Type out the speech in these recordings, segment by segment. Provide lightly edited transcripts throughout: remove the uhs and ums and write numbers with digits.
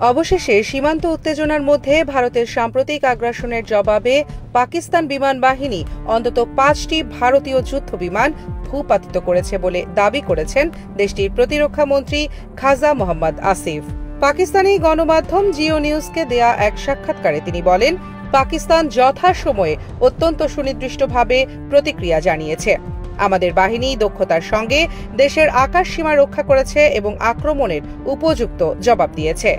অবশেষে সীমান্ত উত্তেজনার মধ্যে ভারতের সাম্প্রতিক আগ্রাসনের জবাবে পাকিস্তান বিমান বাহিনী অন্তত ৫টি ভারতীয় যুদ্ধ বিমান ভূপাতিত করেছে বলে দাবি করেছেন দেশটির প্রতিরক্ষা মন্ত্রী খাজা মোহাম্মদ আসিফ। পাকিস্তানি গণমাধ্যম জিও নিউজকে দেয়া এক সাক্ষাৎকারে তিনি বলেন, পাকিস্তান যথাসময়ে অত্যন্ত সুনির্দিষ্টভাবে প্রতিক্রিয়া জানিয়েছে। আমাদের বাহিনী দক্ষতার সঙ্গে দেশের আকাশ সীমা রক্ষা করেছে এবং আক্রমণের উপযুক্ত জবাব দিয়েছে।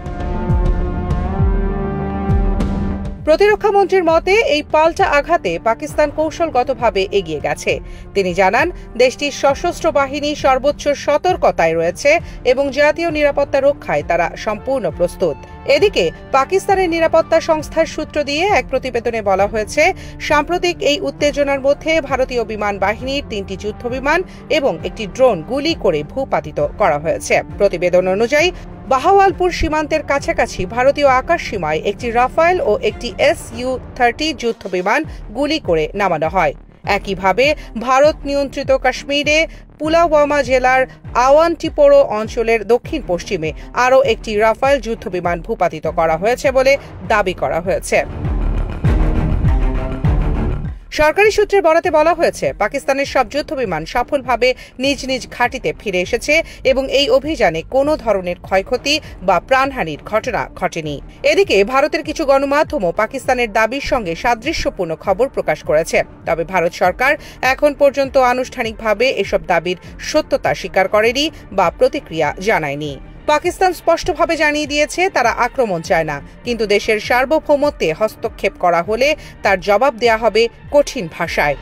প্রতিরক্ষা মন্ত্রীর মতে এই পাল্টা আঘাতে পাকিস্তান কৌশলগতভাবে এগিয়ে গেছে। তিনি জানান, দেশটির সশস্ত্র বাহিনী সর্বোচ্চ সতর্কতায় রয়েছে এবং জাতীয় নিরাপত্তা রক্ষায় তারা সম্পূর্ণ প্রস্তুত। এদিকে পাকিস্তানের নিরাপত্তা সংস্থার সূত্র দিয়ে এক প্রতিবেদনে বলা হয়েছে, সাম্প্রতিক এই উত্তেজনার মধ্যে ভারতীয় বিমান বাহিনীর 3টি যুদ্ধ বিমান এবং একটি ড্রোন গুলি করে ভূপাতিত করা হয়েছে। প্রতিবেদন অনুযায়ী বাহাওয়ালপুর সীমান্তের কাছাকাছি ভারতীয় আকাশ সীমায় একটি রাফায়েল ও একটি Su-30 যুদ্ধ বিমান গুলি করে নামানো হয়। একইভাবে ভারত নিয়ন্ত্রিত কাশ্মীরে পুলওয়ামা জেলার আওয়ান্টিপোরো অঞ্চলের দক্ষিণ পশ্চিমে আরও একটি রাফায়েল যুদ্ধ বিমান ভূপাতিত করা হয়েছে বলে দাবি করা হয়েছে। সরকারি সূত্রের বরাতে বলা হয়েছে, পাকিস্তানের সব যুদ্ধ বিমান সফলভাবে নিজ নিজ ঘাঁটিতে ফিরে এসেছে এবং এই অভিযানে কোনো ধরনের ক্ষয়ক্ষতি বা প্রাণহানির ঘটনা ঘটেনি। এদিকে ভারতের কিছু গণমাধ্যমও পাকিস্তানের দাবির সঙ্গে সাদৃশ্যপূর্ণ খবর প্রকাশ করেছে। তবে ভারত সরকার এখন পর্যন্ত আনুষ্ঠানিকভাবে এসব দাবির সত্যতা স্বীকার করেনি বা প্রতিক্রিয়া জানায়নি। পাকিস্তান স্পষ্টভাবে জানিয়ে দিয়েছে, তারা আক্রমণ চায় না, কিন্তু দেশের সার্বভৌমত্বে হস্তক্ষেপ করা হলে তার জবাব দেয়া হবে কঠিন ভাষায়।